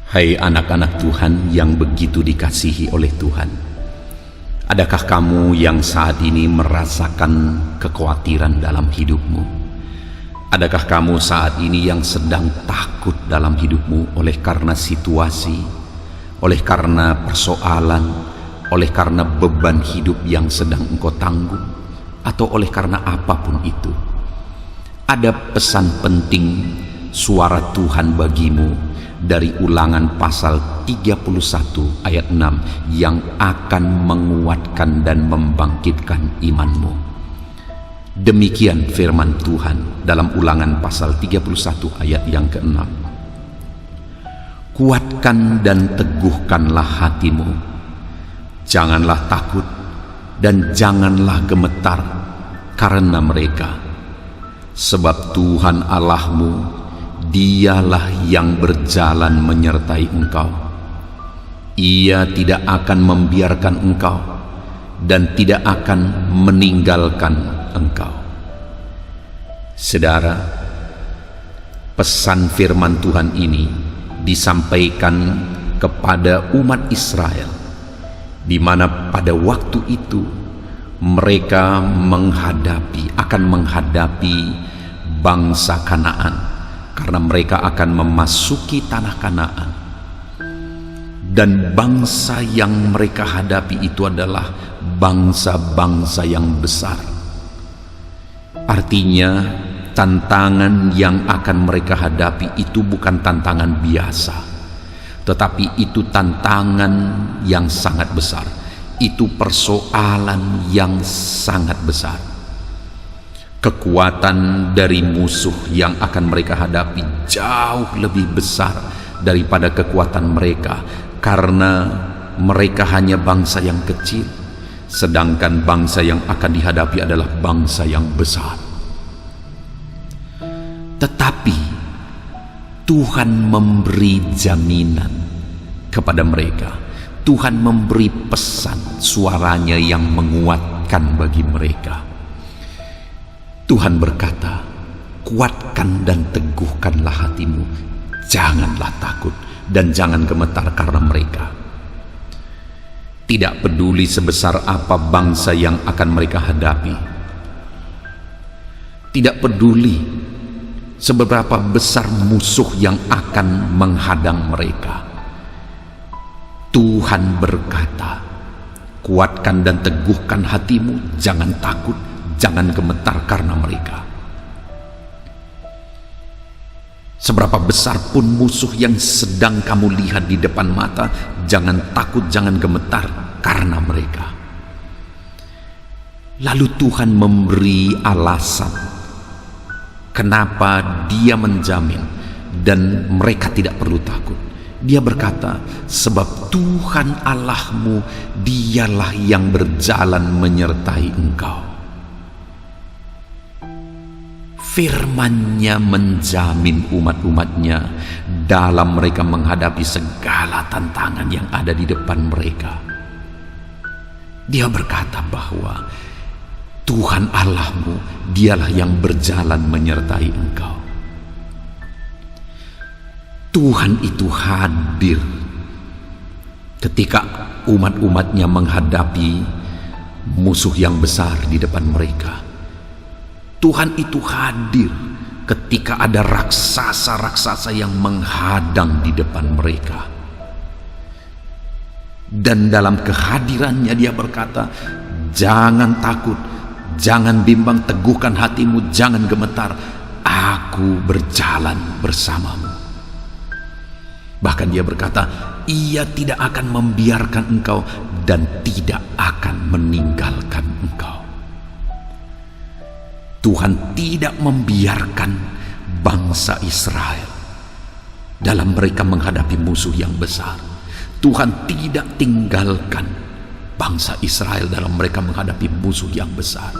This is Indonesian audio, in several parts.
Hai anak-anak Tuhan yang begitu dikasihi oleh Tuhan, adakah kamu yang saat ini merasakan kekhawatiran dalam hidupmu? Adakah kamu saat ini yang sedang takut dalam hidupmu oleh karena situasi, oleh karena persoalan, oleh karena beban hidup yang sedang engkau tanggung, atau oleh karena apapun itu? Ada pesan penting suara Tuhan bagimu dari Ulangan pasal 31 ayat 6 yang akan menguatkan dan membangkitkan imanmu. Demikian firman Tuhan dalam Ulangan pasal 31 ayat yang ke-6. Kuatkan dan teguhkanlah hatimu, janganlah takut dan janganlah gemetar karena mereka, sebab Tuhan Allahmu, Dialah yang berjalan menyertai engkau. Ia tidak akan membiarkan engkau dan tidak akan meninggalkan engkau. Saudara, pesan firman Tuhan ini disampaikan kepada umat Israel, di mana pada waktu itu mereka akan menghadapi bangsa Kanaan, karena mereka akan memasuki tanah Kanaan. Dan bangsa yang mereka hadapi itu adalah bangsa-bangsa yang besar. Artinya, tantangan yang akan mereka hadapi itu bukan tantangan biasa, tetapi itu tantangan yang sangat besar. Itu persoalan yang sangat besar. Kekuatan dari musuh yang akan mereka hadapi jauh lebih besar daripada kekuatan mereka, karena mereka hanya bangsa yang kecil, sedangkan bangsa yang akan dihadapi adalah bangsa yang besar. Tetapi Tuhan memberi jaminan kepada mereka. Tuhan memberi pesan, suaranya yang menguatkan bagi mereka. Tuhan berkata, kuatkan dan teguhkanlah hatimu, janganlah takut dan jangan gemetar karena mereka. Tidak peduli sebesar apa bangsa yang akan mereka hadapi, tidak peduli seberapa besar musuh yang akan menghadang mereka. Tuhan berkata, kuatkan dan teguhkan hatimu, jangan takut, jangan gemetar karena mereka. Seberapa besar pun musuh yang sedang kamu lihat di depan mata, jangan takut, jangan gemetar karena mereka. Lalu Tuhan memberi alasan kenapa Dia menjamin dan mereka tidak perlu takut. Dia berkata, sebab Tuhan Allahmu, Dialah yang berjalan menyertai engkau. Firman-Nya menjamin umat-umatnya dalam mereka menghadapi segala tantangan yang ada di depan mereka. Dia berkata bahwa Tuhan Allahmu, Dialah yang berjalan menyertai engkau. Tuhan itu hadir ketika umat-umatnya menghadapi musuh yang besar di depan mereka. Tuhan itu hadir ketika ada raksasa-raksasa yang menghadang di depan mereka. Dan dalam kehadirannya Dia berkata, jangan takut, jangan bimbang, teguhkan hatimu, jangan gemetar, aku berjalan bersamamu. Bahkan Dia berkata, Ia tidak akan membiarkan engkau dan tidak akan meninggalkan engkau. Tuhan tidak membiarkan bangsa Israel dalam mereka menghadapi musuh yang besar. Tuhan tidak tinggalkan bangsa Israel dalam mereka menghadapi musuh yang besar.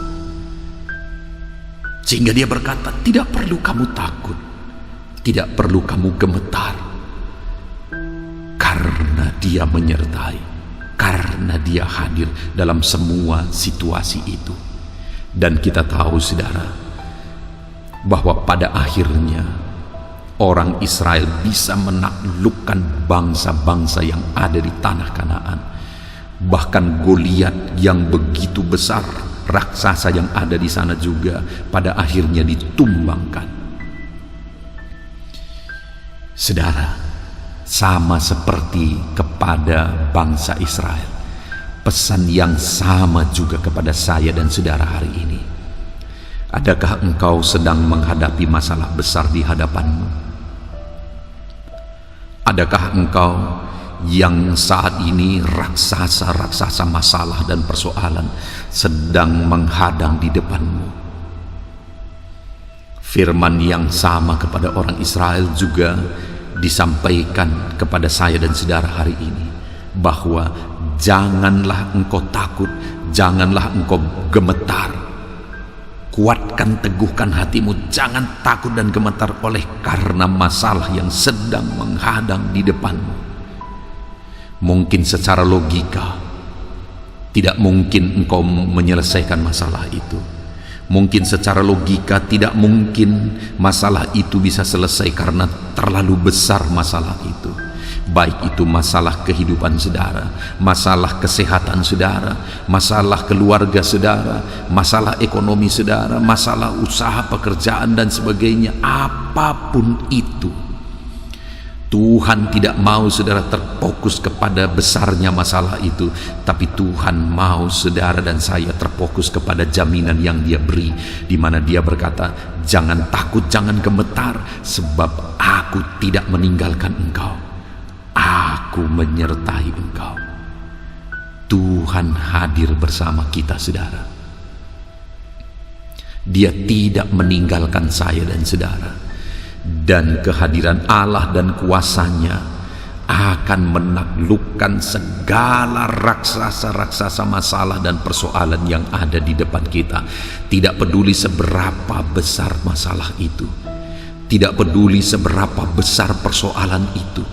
Sehingga Dia berkata, tidak perlu kamu takut, tidak perlu kamu gemetar, karena Dia menyertai, karena Dia hadir dalam semua situasi itu. Dan kita tahu, saudara, bahwa pada akhirnya orang Israel bisa menaklukkan bangsa-bangsa yang ada di tanah Kanaan. Bahkan Goliat yang begitu besar, raksasa yang ada di sana juga pada akhirnya ditumbangkan. Saudara, sama seperti kepada bangsa Israel, pesan yang sama juga kepada saya dan saudara hari ini. Adakah engkau sedang menghadapi masalah besar di hadapanmu? Adakah engkau yang saat ini raksasa-raksasa masalah dan persoalan sedang menghadang di depanmu? Firman yang sama kepada orang Israel juga disampaikan kepada saya dan saudara hari ini, bahwa janganlah engkau takut, janganlah engkau gemetar. Kuatkan, teguhkan hatimu, jangan takut dan gemetar oleh karena masalah yang sedang menghadang di depanmu. Mungkin secara logika tidak mungkin engkau menyelesaikan masalah itu. Mungkin secara logika tidak mungkin masalah itu bisa selesai karena terlalu besar masalah itu. Baik itu masalah kehidupan saudara, masalah kesehatan saudara, masalah keluarga saudara, masalah ekonomi saudara, masalah usaha pekerjaan dan sebagainya. Apapun itu, Tuhan tidak mau saudara terfokus kepada besarnya masalah itu, tapi Tuhan mau saudara dan saya terfokus kepada jaminan yang Dia beri, di mana Dia berkata, jangan takut, jangan gemetar, sebab Aku tidak meninggalkan engkau. Aku menyertai engkau. Tuhan hadir bersama kita saudara. Dia tidak meninggalkan saya dan saudara. Dan kehadiran Allah dan kuasanya akan menaklukkan segala raksasa-raksasa masalah dan persoalan yang ada di depan kita. Tidak peduli seberapa besar masalah itu, tidak peduli seberapa besar persoalan itu,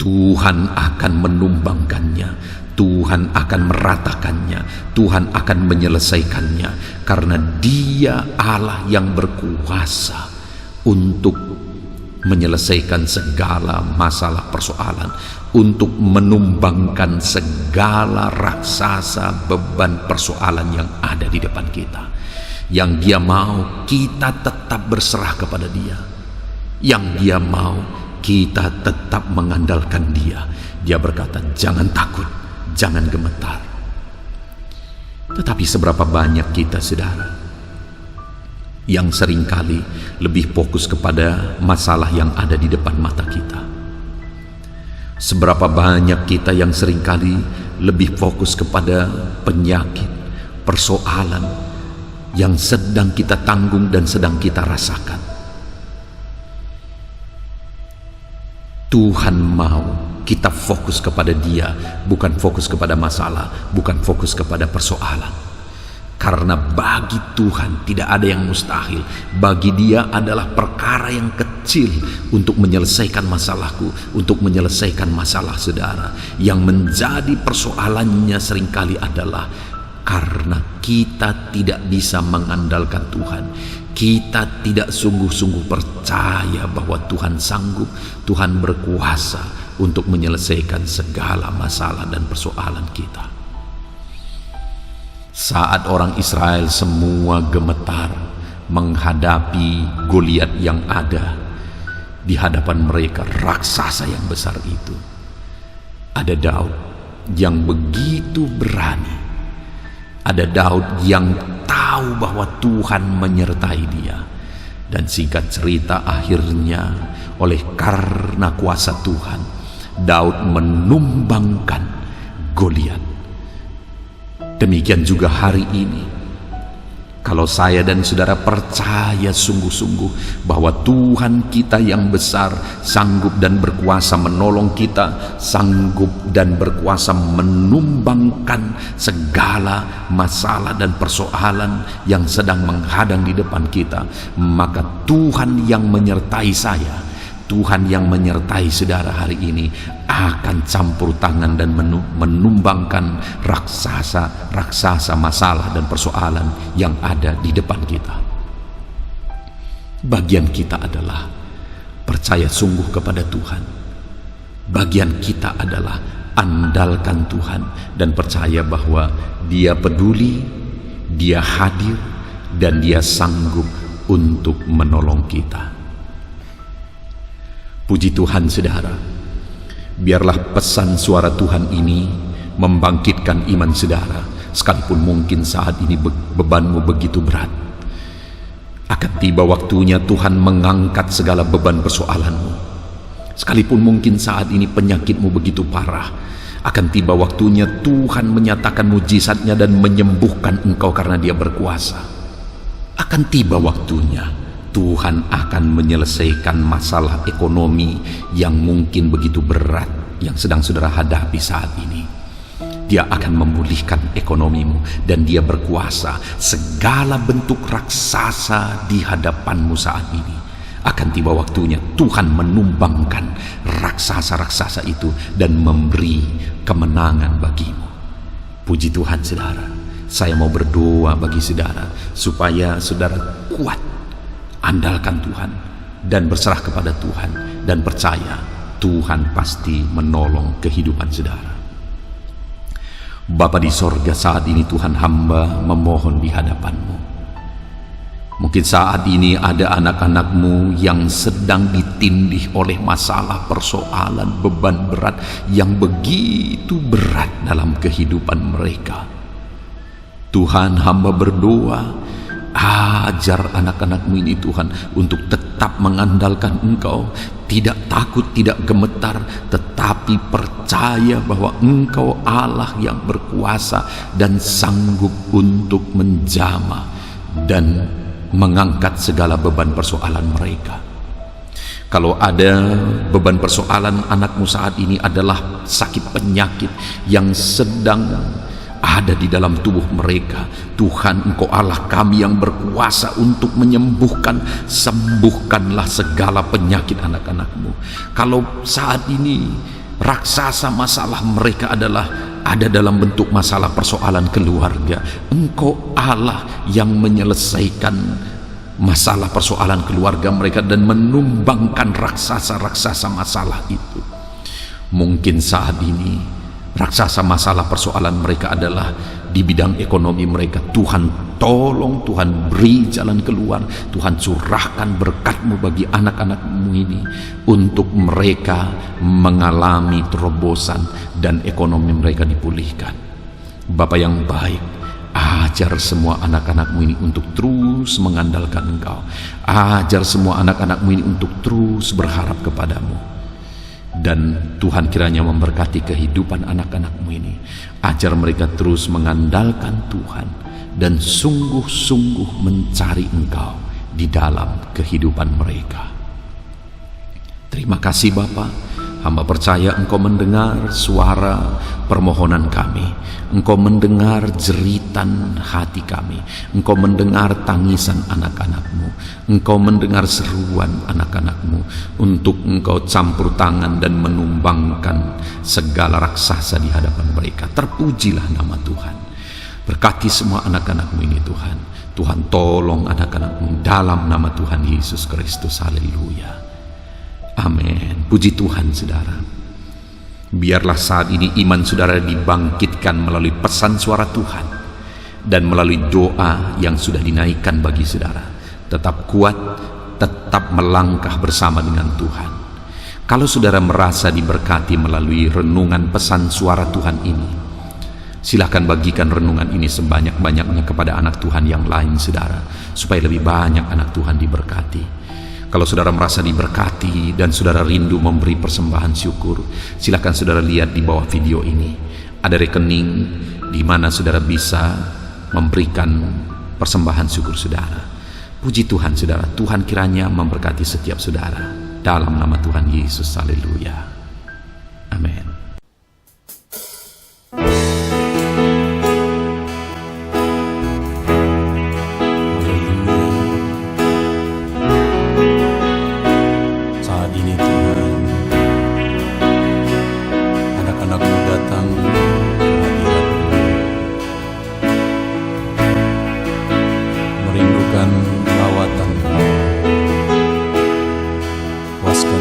Tuhan akan menumbangkannya, Tuhan akan meratakannya, Tuhan akan menyelesaikannya, karena Dia Allah yang berkuasa untuk menyelesaikan segala masalah persoalan, untuk menumbangkan segala raksasa beban persoalan yang ada di depan kita. Yang Dia mau kita tetap berserah kepada Dia, yang Dia mau kita tetap mengandalkan Dia. Dia berkata, jangan takut, jangan gemetar. Tetapi seberapa banyak kita saudara yang seringkali lebih fokus kepada masalah yang ada di depan mata kita? Seberapa banyak kita yang seringkali lebih fokus kepada penyakit, persoalan yang sedang kita tanggung dan sedang kita rasakan? Tuhan mau kita fokus kepada Dia, bukan fokus kepada masalah, bukan fokus kepada persoalan. Karena bagi Tuhan tidak ada yang mustahil. Bagi Dia adalah perkara yang kecil untuk menyelesaikan masalahku, untuk menyelesaikan masalah saudara. Yang menjadi persoalannya seringkali adalah karena kita tidak bisa mengandalkan Tuhan. Kita tidak sungguh-sungguh percaya bahwa Tuhan sanggup, Tuhan berkuasa untuk menyelesaikan segala masalah dan persoalan kita. Saat orang Israel semua gemetar menghadapi Goliat yang ada di hadapan mereka, raksasa yang besar itu, ada Daud yang begitu berani. Ada Daud yang tahu bahwa Tuhan menyertai dia. Dan singkat cerita, akhirnya oleh karena kuasa Tuhan, Daud menumbangkan Goliat. Demikian juga hari ini, kalau saya dan saudara percaya sungguh-sungguh bahwa Tuhan kita yang besar sanggup dan berkuasa menolong kita, sanggup dan berkuasa menumbangkan segala masalah dan persoalan yang sedang menghadang di depan kita, maka Tuhan yang menyertai saya, Tuhan yang menyertai saudara hari ini akan campur tangan dan menumbangkan raksasa-raksasa masalah dan persoalan yang ada di depan kita. Bagian kita adalah percaya sungguh kepada Tuhan. Bagian kita adalah andalkan Tuhan dan percaya bahwa Dia peduli, Dia hadir, dan Dia sanggup untuk menolong kita. Puji Tuhan saudara, biarlah pesan suara Tuhan ini membangkitkan iman saudara, sekalipun mungkin saat ini bebanmu begitu berat. Akan tiba waktunya Tuhan mengangkat segala beban persoalanmu. Sekalipun mungkin saat ini penyakitmu begitu parah, akan tiba waktunya Tuhan menyatakan mujizatnya dan menyembuhkan engkau karena Dia berkuasa. Akan tiba waktunya Tuhan akan menyelesaikan masalah ekonomi yang mungkin begitu berat yang sedang saudara hadapi saat ini. Dia akan memulihkan ekonomimu dan Dia berkuasa. Segala bentuk raksasa di hadapanmu saat ini, akan tiba waktunya Tuhan menumbangkan raksasa-raksasa itu dan memberi kemenangan bagimu. Puji Tuhan saudara. Saya mau berdoa bagi saudara supaya saudara kuat, andalkan Tuhan dan berserah kepada Tuhan, dan percaya Tuhan pasti menolong kehidupan saudara. Bapa di sorga, saat ini Tuhan, hamba memohon di hadapan-Mu. Mungkin saat ini ada anak-anak-Mu yang sedang ditindih oleh masalah, persoalan, beban berat yang begitu berat dalam kehidupan mereka. Tuhan, hamba berdoa, ajar anak-anak-Mu ini Tuhan untuk tetap mengandalkan Engkau, tidak takut, tidak gemetar, tetapi percaya bahwa Engkau Allah yang berkuasa dan sanggup untuk menjamah dan mengangkat segala beban persoalan mereka. Kalau ada beban persoalan anakmu saat ini adalah sakit penyakit yang sedang ada di dalam tubuh mereka, Tuhan, Engkau Allah kami yang berkuasa untuk menyembuhkan. Sembuhkanlah segala penyakit anak-anak-Mu. Kalau saat ini raksasa masalah mereka adalah ada dalam bentuk masalah persoalan keluarga, Engkau Allah yang menyelesaikan masalah persoalan keluarga mereka dan menumbangkan raksasa-raksasa masalah itu. Mungkin saat ini raksasa masalah persoalan mereka adalah di bidang ekonomi mereka. Tuhan tolong, Tuhan beri jalan keluar, Tuhan curahkan berkat-Mu bagi anak-anak-Mu ini untuk mereka mengalami terobosan dan ekonomi mereka dipulihkan. Bapa yang baik, ajar semua anak-anak-Mu ini untuk terus mengandalkan Engkau. Ajar semua anak-anak-Mu ini untuk terus berharap kepadamu. Dan Tuhan kiranya memberkati kehidupan anak-anak-Mu ini. Ajar mereka terus mengandalkan Tuhan dan sungguh-sungguh mencari Engkau di dalam kehidupan mereka. Terima kasih Bapa. Hamba percaya Engkau mendengar suara permohonan kami. Engkau mendengar jeritan hati kami. Engkau mendengar tangisan anak-anak-Mu. Engkau mendengar seruan anak-anak-Mu untuk Engkau campur tangan dan menumbangkan segala raksasa di hadapan mereka. Terpujilah nama Tuhan. Berkati semua anak-anak-Mu ini Tuhan. Tuhan tolong anak-anak-Mu dalam nama Tuhan Yesus Kristus. Haleluya. Amin. Puji Tuhan saudara. Biarlah saat ini iman saudara dibangkitkan melalui pesan suara Tuhan dan melalui doa yang sudah dinaikkan bagi saudara. Tetap kuat, tetap melangkah bersama dengan Tuhan. Kalau saudara merasa diberkati melalui renungan pesan suara Tuhan ini, silahkan bagikan renungan ini sebanyak-banyaknya kepada anak Tuhan yang lain saudara, supaya lebih banyak anak Tuhan diberkati. Kalau saudara merasa diberkati dan saudara rindu memberi persembahan syukur, silakan saudara lihat di bawah video ini. Ada rekening di mana saudara bisa memberikan persembahan syukur saudara. Puji Tuhan saudara, Tuhan kiranya memberkati setiap saudara. Dalam nama Tuhan Yesus, haleluya. Amin. Lawatan, puaskan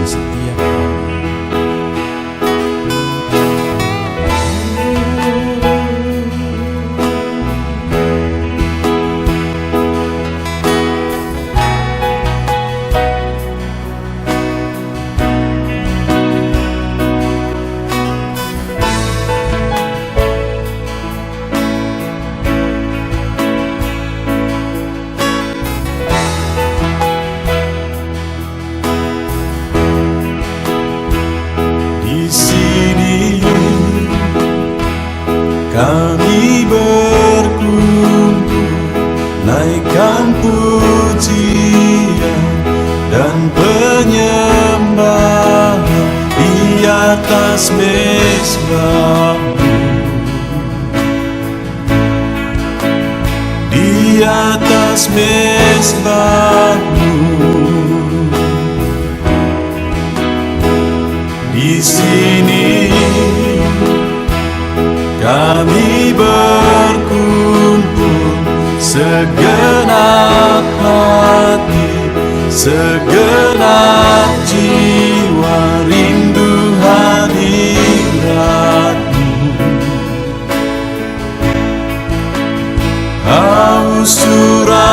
atas mezbah-Mu, di atas mezbah-Mu. Di sini kami berkumpul, segenap hati, segenap jiwa, rindu hadirat-Mu. Haus urapan-Mu,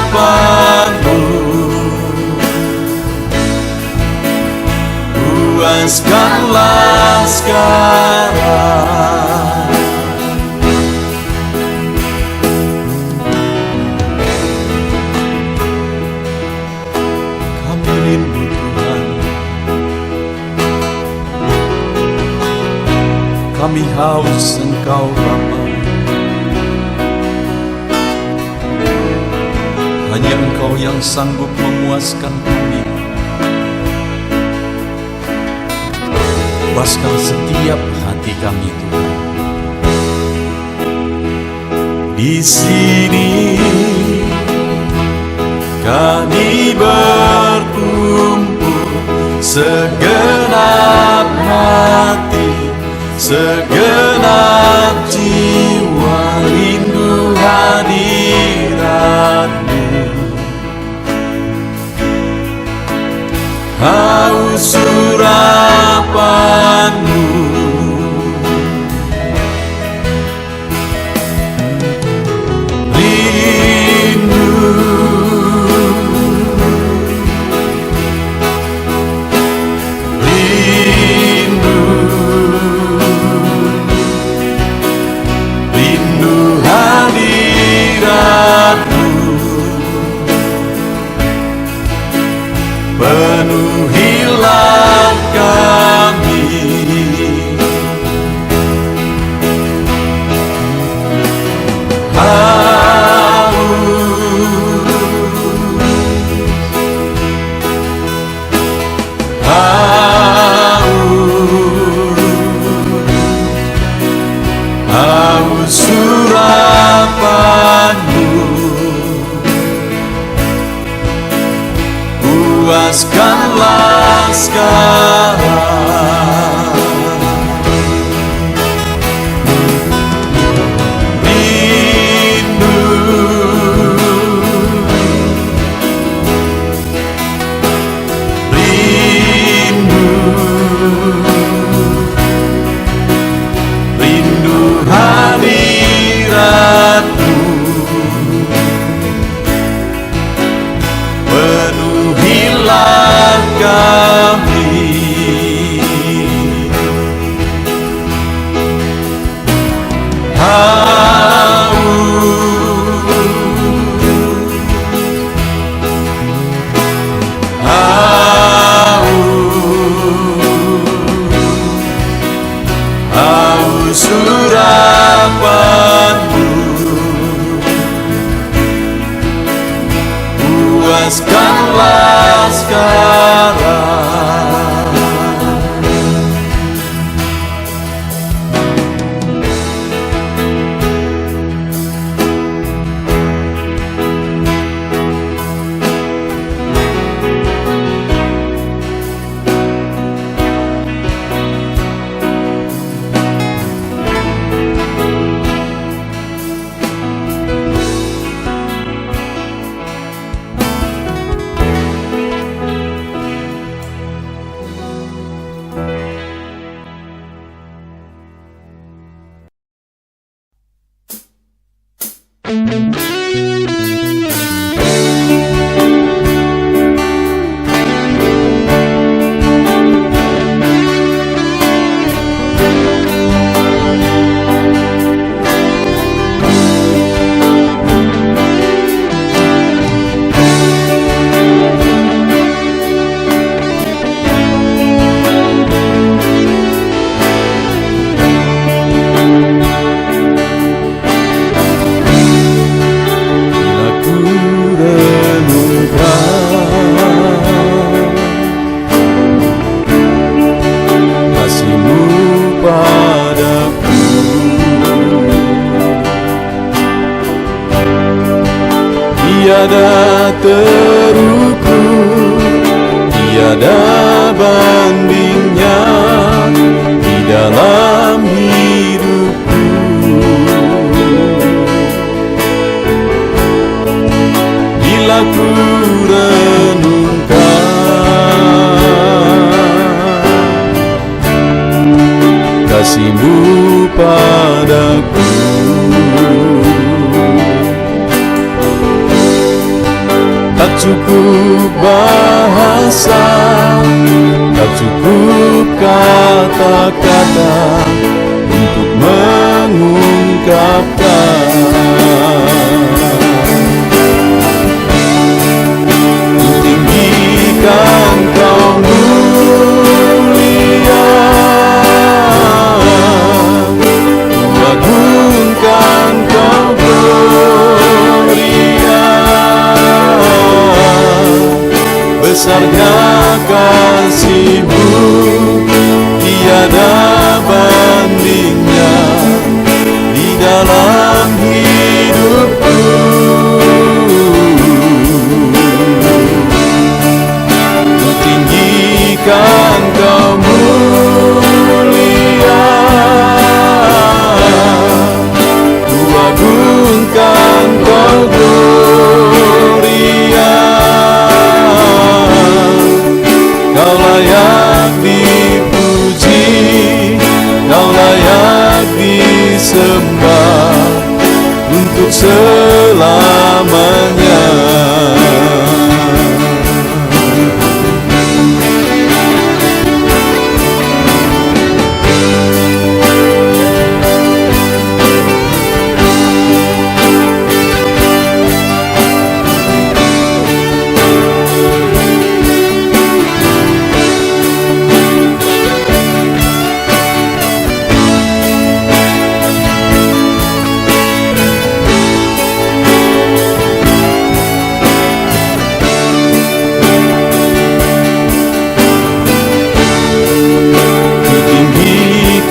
urapan-Mu, puaskanlah sekarang. Kami rindu Tuhan, kami haus Engkau Bapa. Hanya Engkau yang sanggup memuaskan kami. Puaskan setiap hati kami, Tuhan. Di sini kami berkumpul, segenap hati, segenap jiwa, rindu hadirat-Mu. Haus urapan-Mu, rindu, rindu, rindu hadirat-Mu. Penuhilah kami, haus urapan-Mu, puaskanlah sekarang. Rindu, rindu, rindu hadirat-Mu. Penuhilah kami, haus urapan-Mu, puaskanlah sekarang. tiada terukur, tiada bandingnya di dalam hidupku. Bila ku renungkan kasih-Mu padaku, tak cukup bahasa, tak cukup kata-kata untuk mengungkapkan. Tinggikan Kau mulia, agungkan Kau gloria, besarnya kasih-Mu, tiada bandingnya di dalam hidupku. Ku tinggikan Kau mulia, ku agungkan Kau gloria, Kau layak dipuji, Kau layak disembah untuk selamanya.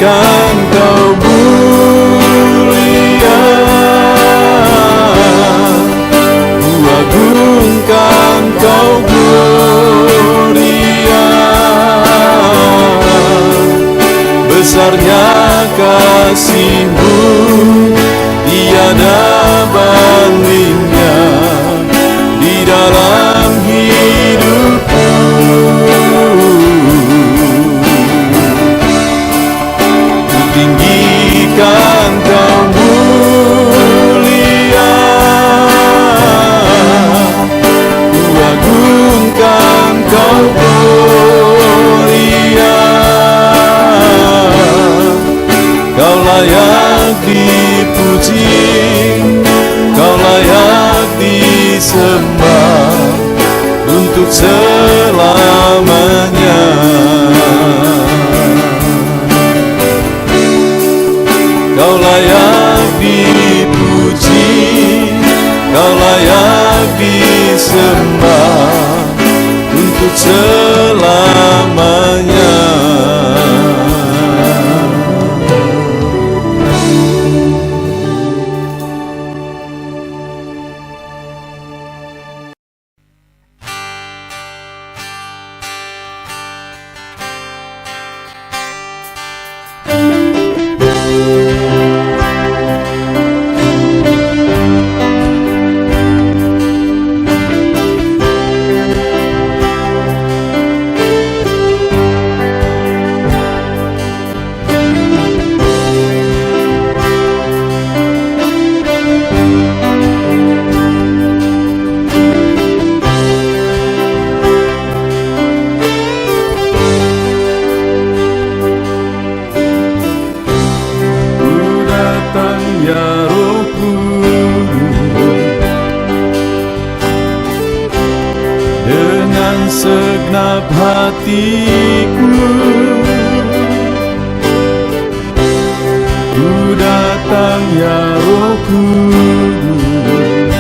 Kan Kau mulia, ku agungkan Kau gloria, besarnya kasih-Mu, tiada bandingnya di dalam hidupku. Tinggikan Kau mulia, ku agungkan Kau gloria, Kau layak dipuji, Kau layak disembah untuk selamanya. Kau layak dipuji, Kau layak disembah untuk selamanya. Segenap hatiku ku datang ya Roh Kudus,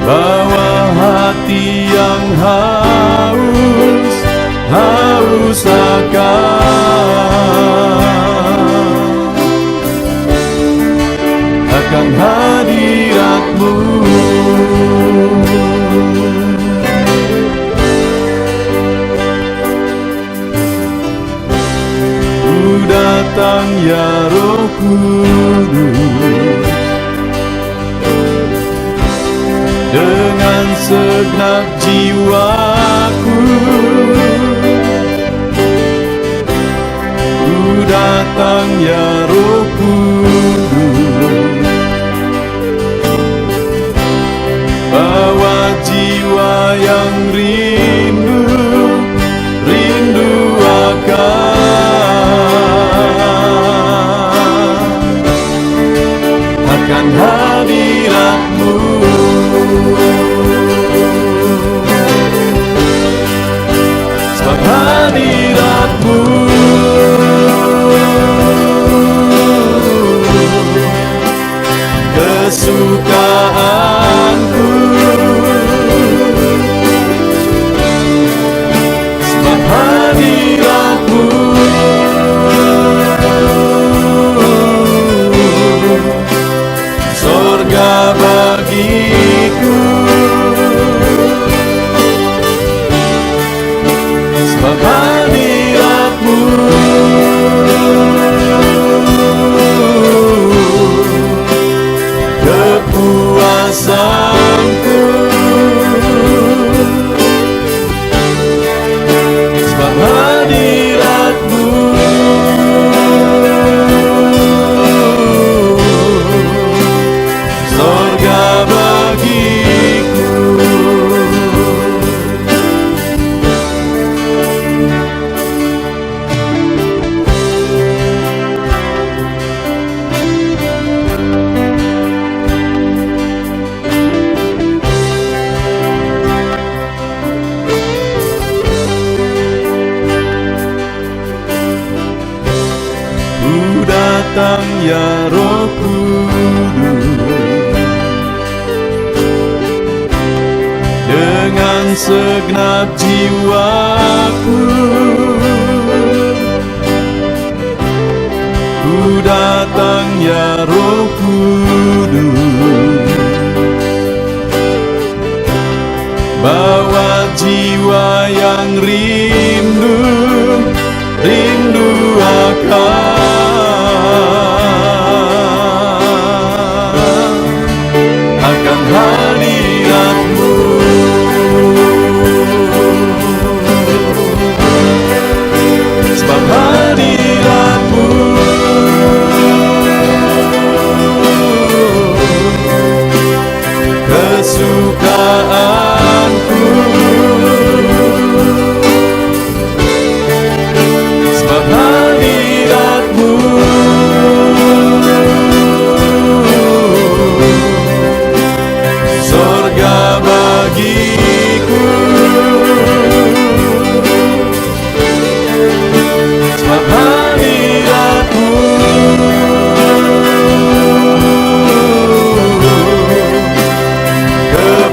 bawa hati yang haus akan hadirat ya Roh Kudus, dengan segenap jiwaku ku datang ya Roh Kudus, bawa jiwa yang rindu akan hadirat-Mu. Sebab hadirat-Mu kesukaanku, sebab hadirat-Mu sorga bagiku, sebab hadirat-Mu kepuasanku, sebab hadirat-Mu sorga bagiku. Ku datang ya Roh Kudus, dengan segenap jiwaku ku datang ya Roh Kudus, bawa jiwa yang rindu akan hadirat-Mu. Sebab hadirat-Mu kesukaanku, sebab hadirat-Mu sorga bagiku, sebab hadirat-Mu kepuasanku,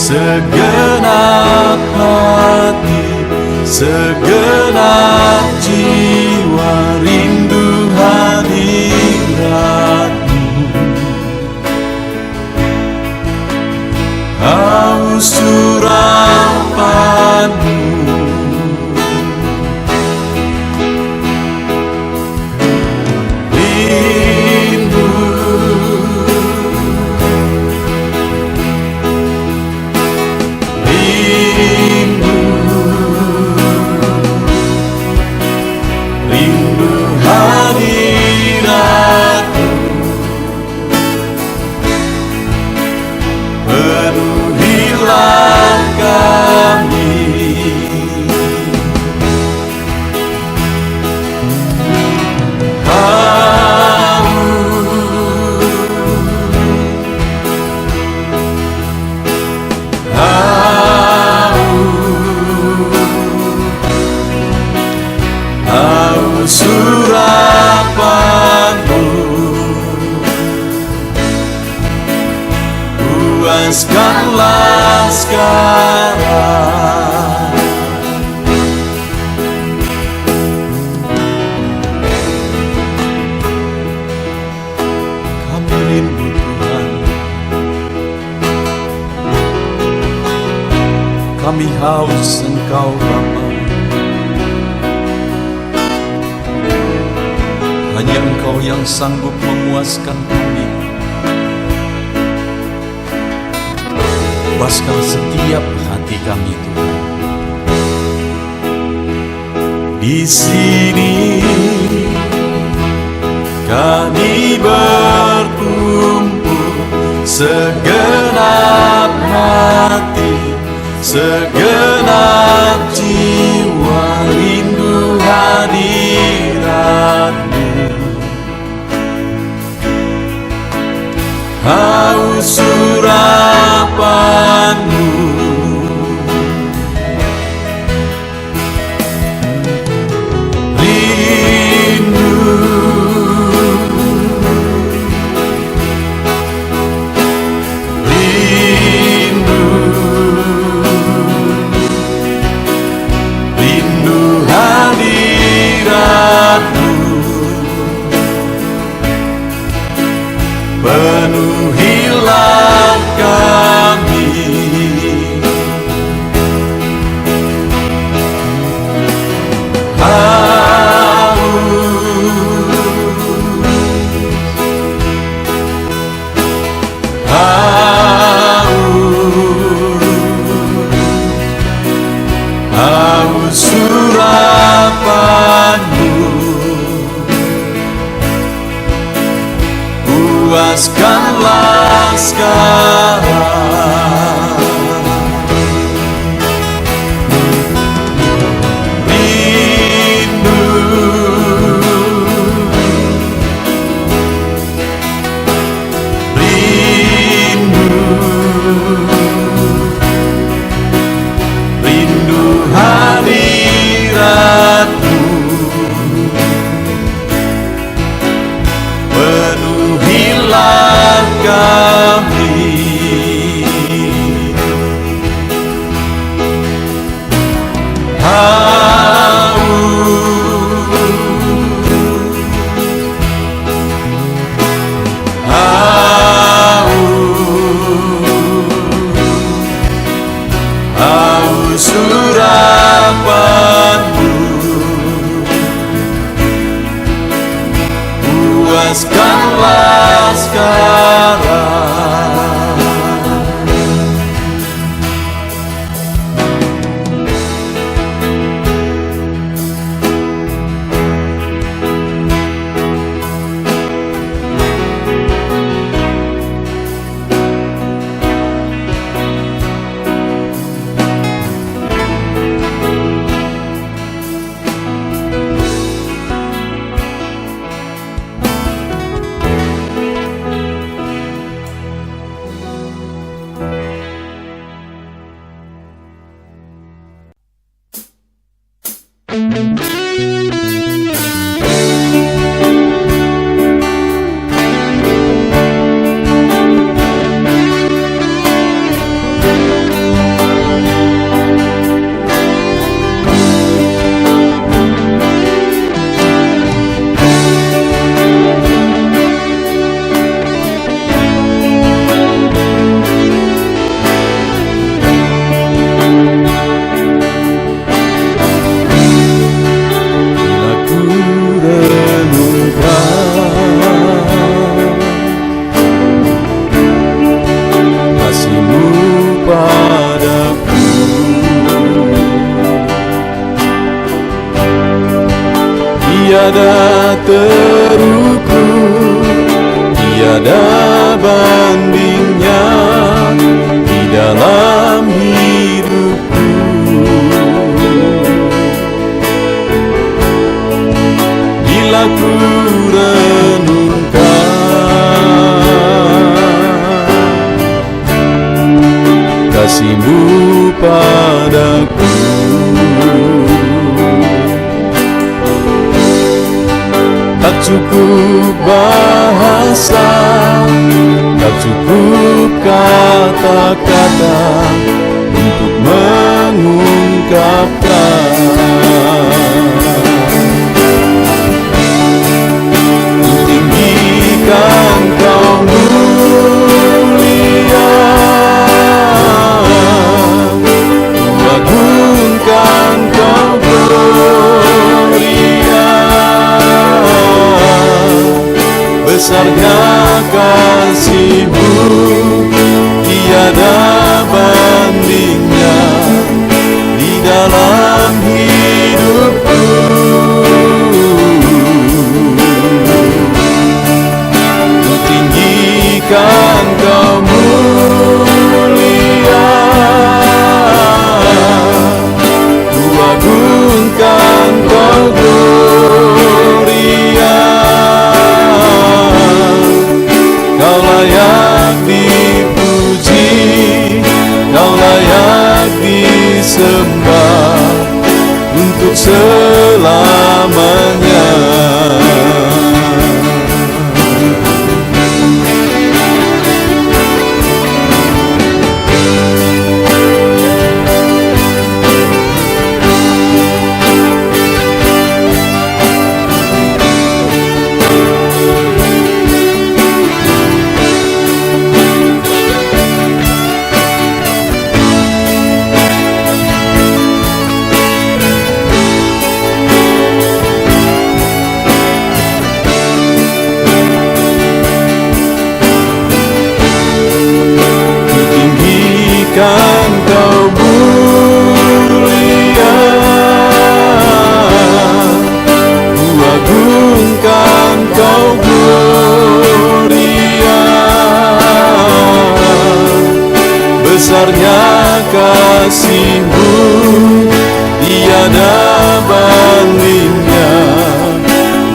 segenap hati, segenap jiwa rindu hadirat-Mu. Haus urapan-Mu, rindu, rindu, rindu hadirat-Mu. Penuhilah kami, haus urapan-Mu, puaskanlah sekarang. Kami rindu Tuhan, kami haus Engkau Bapa. Hanya Engkau yang sanggup memuaskan kami. Puaskan setiap hati kami Tuhan. Di sini kami berkumpul, segenap hati, segenap jiwa rindu hadirat-Mu. Haus urapan-Mu, rindu, rindu, rindu hadirat-Mu. Penuhilah kami, haus urapan-Mu, puaskanlah sekarang. Rindu, rindu, rindu hadirat-Mu. Penuhilah kami, terukur, tiada bandingnya di dalam hidupku. Bila ku renungkan kasih-Mu padaku, tak cukup bahasa, tak cukup kata-kata untuk mengungkapkan. Tinggikan Kau mulia, agungkan Kau gloria, besarnya kasih-Mu, tiada bandingnya di dalam hidupku. Ku tinggikan Kau mulia, ku agungkan Kau gloria, Kau layak dipuji, Kau layak disembah untuk selamanya. Kan Kau mulia, ku agungkan Kau gloria, besarnya kasih-Mu, tiada bandingnya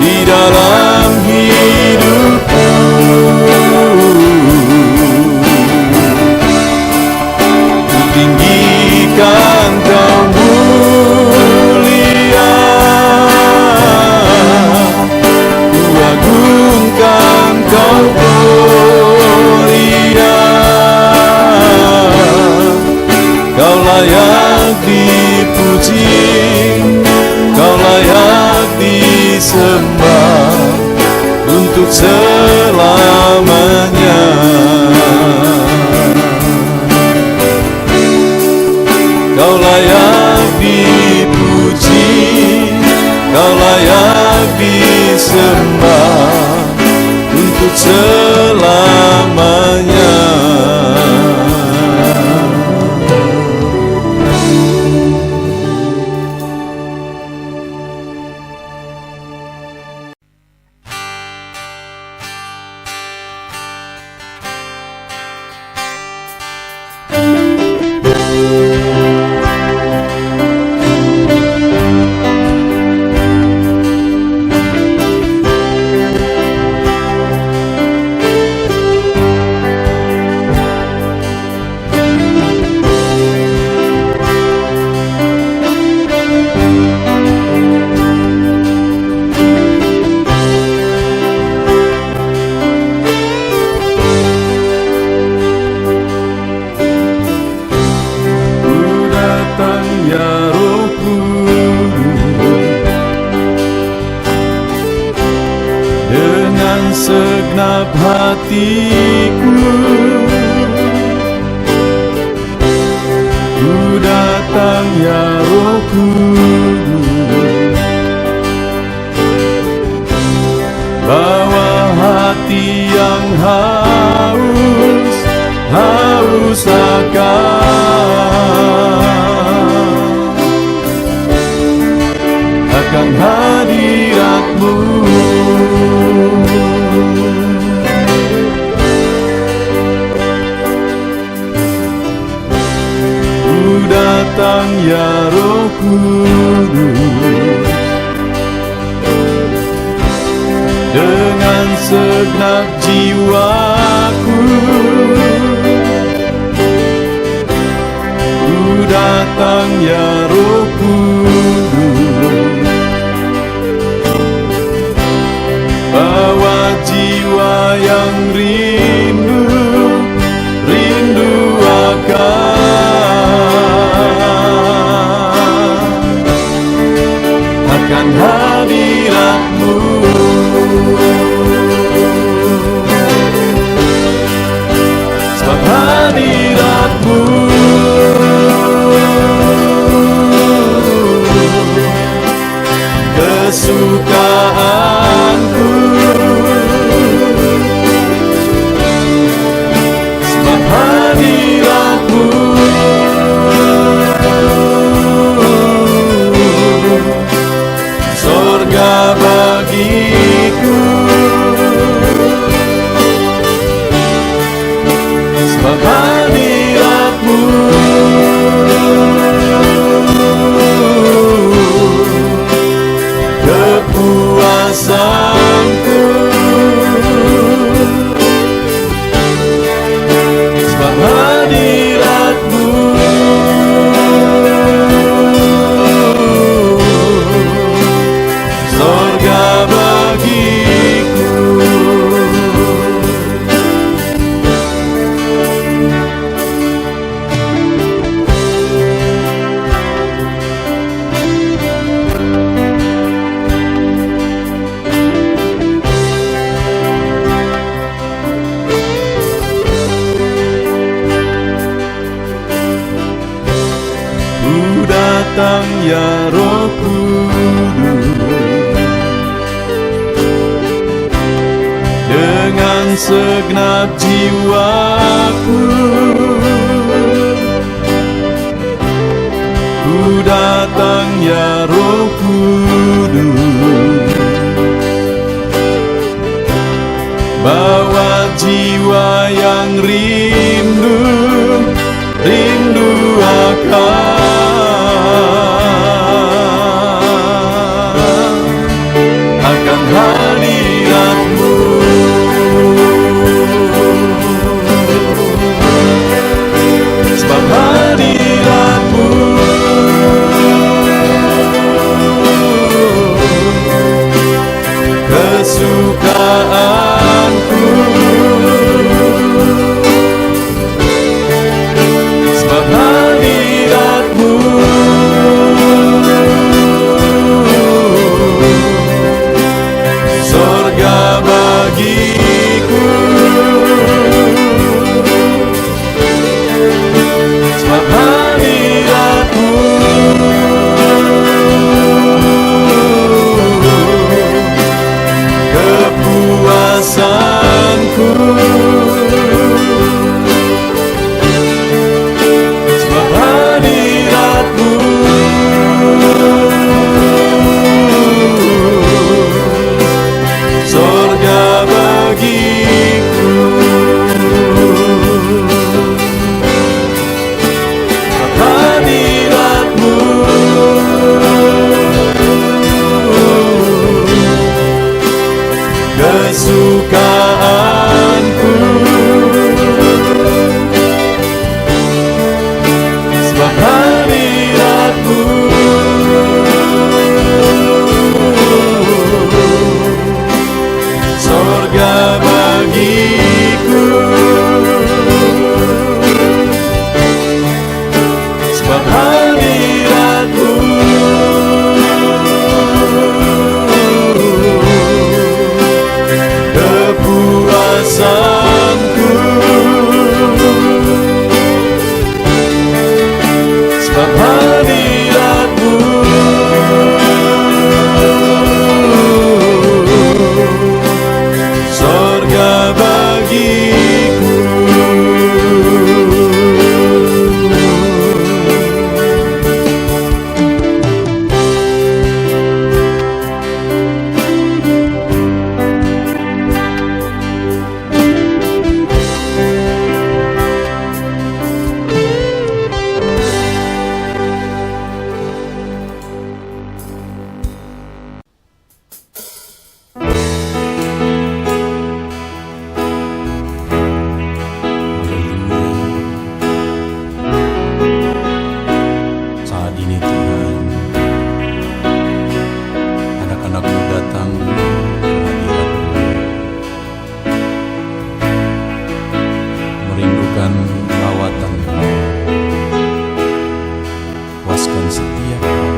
di dalam hidupku. Tinggikan Kau mulia, ku agungkan Kau gloria, Kau layak dipuji, Kau layak disembah untuk selamanya. Kau layak dipuji, Kau layak disembah untuk selamanya. Segenap hatiku ku datang ya Roh Kudus, bawa hati yang haus akan hadirat-Mu. datang ya Roh Kudus, dengan segenap jiwaku ku datang ya Roh Kudus, bawa jiwa yang rindu akan hadirat-Mu. Sebab hadirat-Mu kesukaanku, sebab hadirat-Mu surga bagiku, sebab hadirat-Mu kepuasanku, sebab hadirat-Mu surga bagiku. Ku datang ya Roh Kudus, dengan segenap jiwaku ku datang ya Roh Kudus, bawa jiwa yang rindu akan hadirat-Mu. Sebab hadirat-Mu kesukaanku, merindukan lawatan-Mu. Puaskan setiap kami.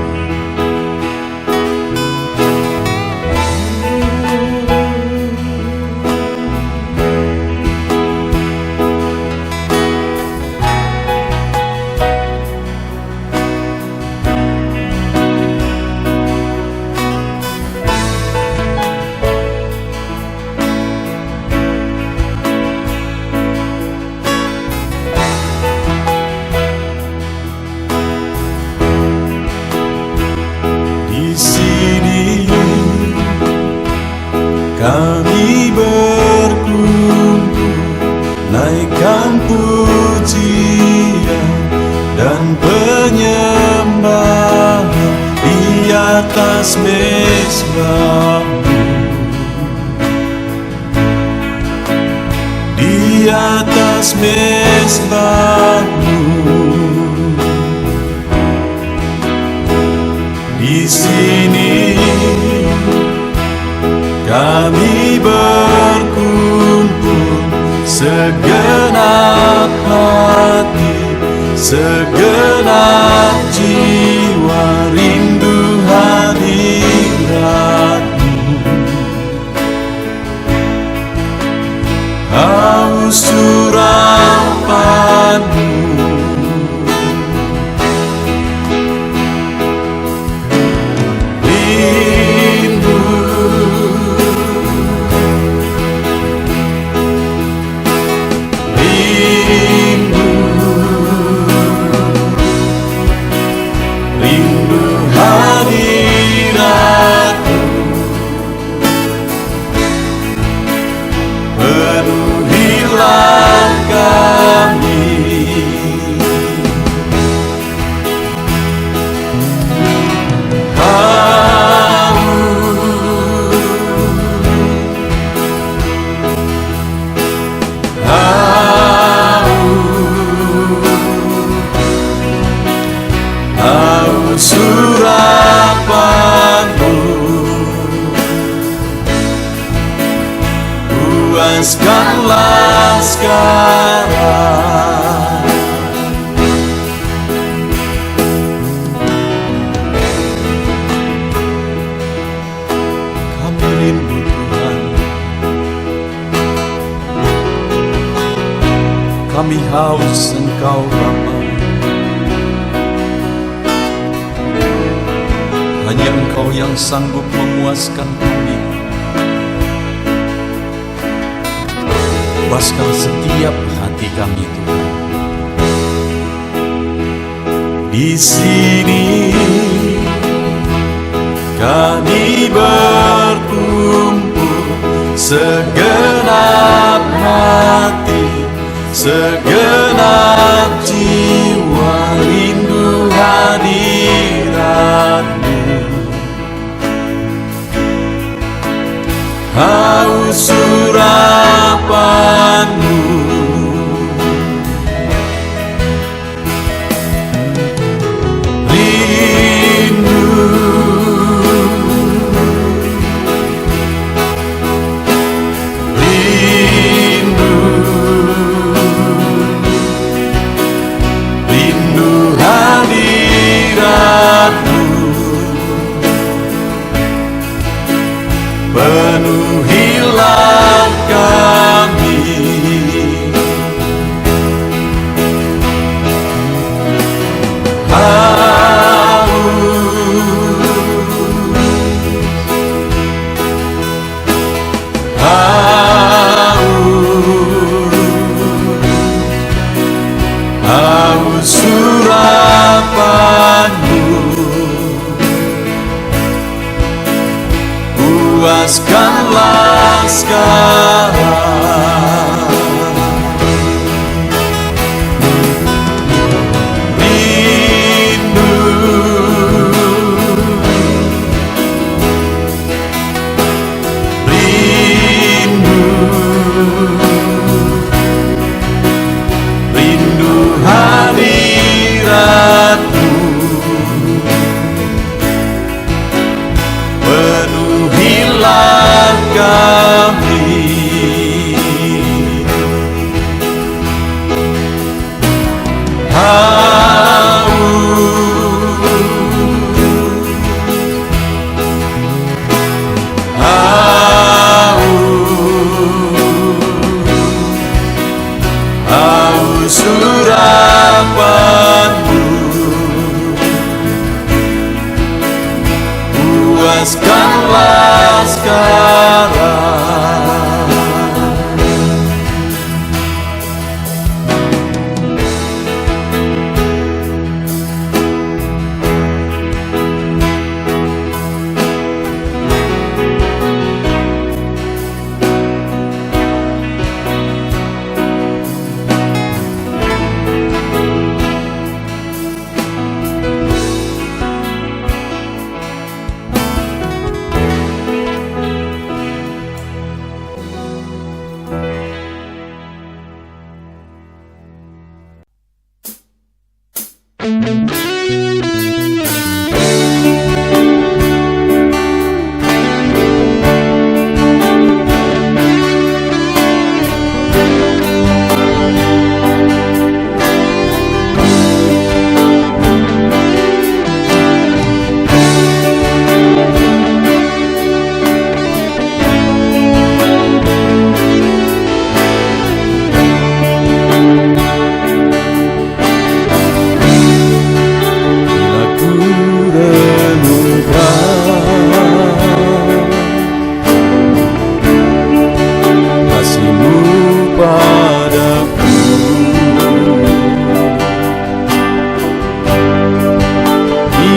Kami berkumpul, naikkan pujian dan penyembahan di atas mezbah-Mu, di atas mezbah-Mu. Di sini kami berkumpul, segenap hati, segenap jiwa, rindu hadirat-Mu. Haus urapan-Mu, surapan-Mu, puaskanlah sekarang. Kami rindu Tuhan, kami haus Engkau Bapa. Hanya Engkau yang sanggup memuaskan kami. Puaskan setiap hati kami, Tuhan. Di sini kami berkumpul, segenap hati, segenap jiwa, rindu hadirat-Mu. Haus urapan-Mu, rindu, rindu, rindu hadirat-Mu. Penuhilah kami, haus surapan-Mu, puaskanlah sekarang. Rindu, rindu, rindu hadirat-Mu. Penuhilah kami. surapanmu, puaskanlah sekarang.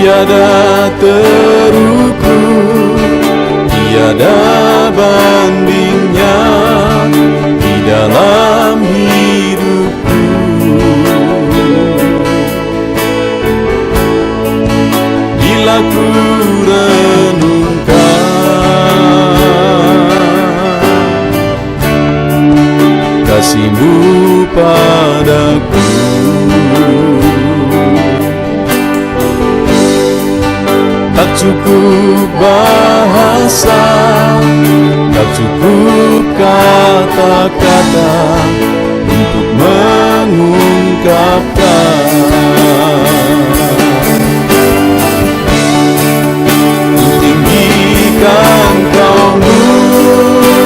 Tiada terukur, tiada bandingnya di dalam hidupku. Bila ku renungkan kasih-Mu padaku, tak cukup bahasa, tak cukup kata-kata untuk mengungkapkan. Tinggikan Kau mulia,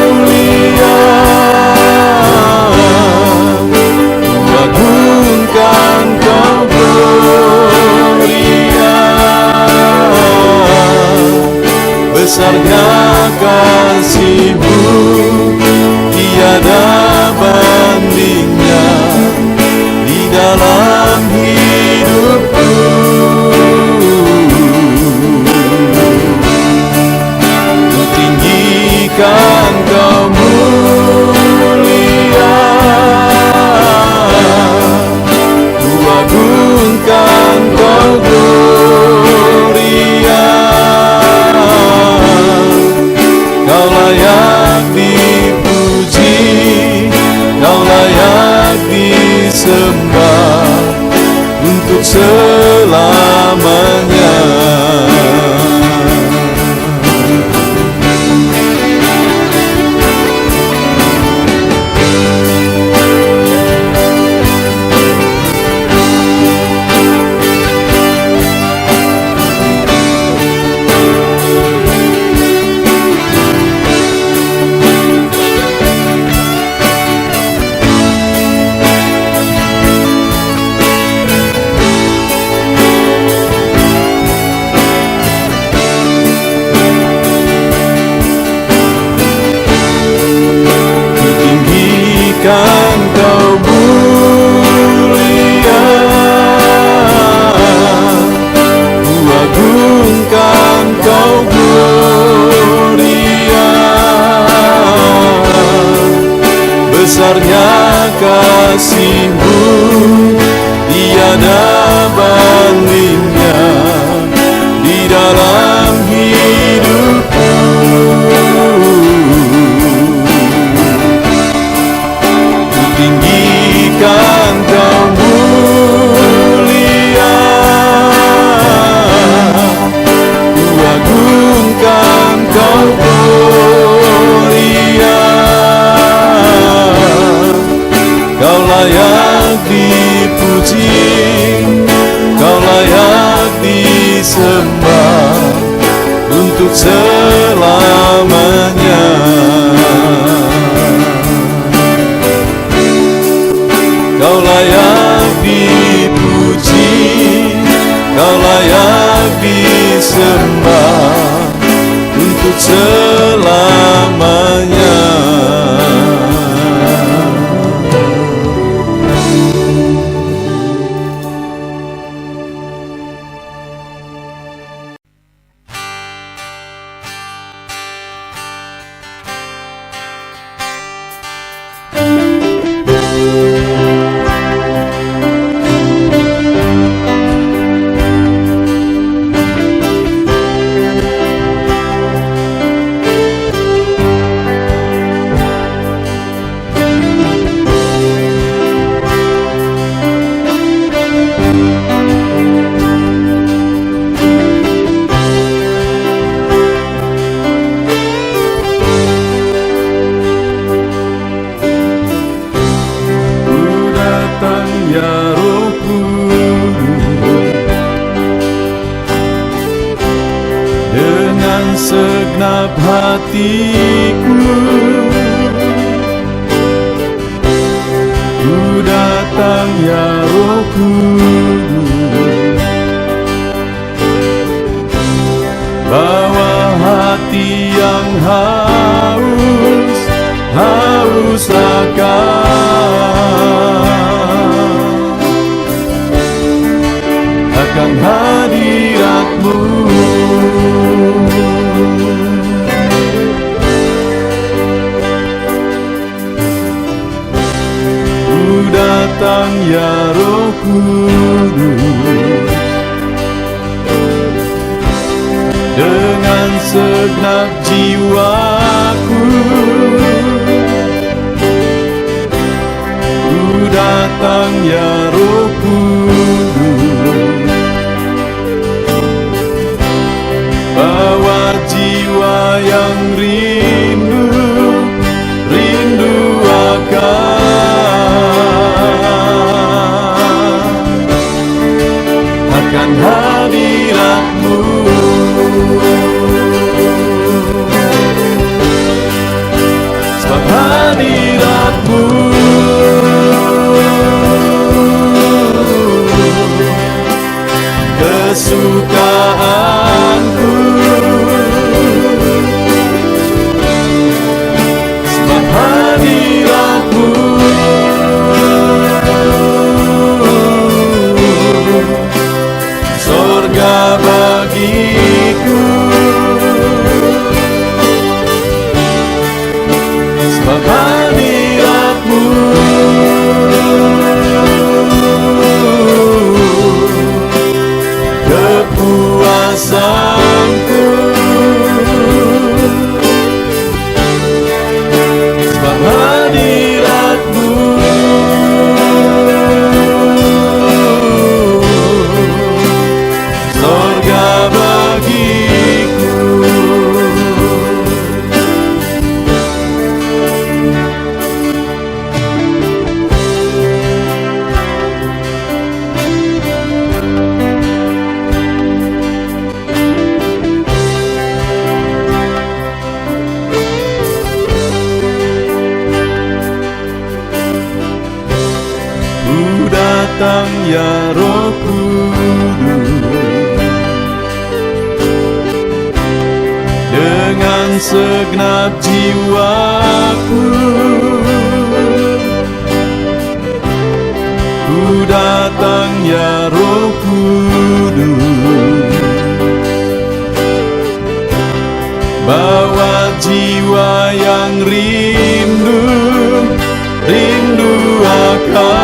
agungkan Kau gloria. Besarnya kasih-Mu, tiada bandingnya di dalam hidupku. Ku tinggikan Kau mulia, ku agungkan Kau gloria. Kau layak dipuji, Kau layak disembah untuk selamanya. Kan Kau mulia, ku agungkan Kau gloria. Besarnya kasih-Mu, tiada bandingnya di dalam hidupku. Tinggikan Kau mulia, ku agungkan Kau gloria. Kau layak dipuji, Kau layak disembah untuk selamanya. Kau layak dipuji, Kau layak disembah untuk selamanya. Ya Roh Kudus, dengan segenap hatiku ku datang, ya Roh Kudus, bawa hati yang haus akan hadirat-Mu. Ku datang, ya Roh Kudus, dengan segenap jiwaku. Ku datang, ya Roh Kudus, bawa jiwa yang rindu akan hadirat-Mu. Sebab hadirat-Mu kesukaanku, sebab hadirat-Mu sorga bagiku, sebab hadirat-Mu kepuasanku, sebab hadirat-Mu sorga bagiku. Ku datang, ya Roh Kudus, dengan segenap jiwaku. Ku datang, ya Roh Kudus, bawa jiwa yang rindu akan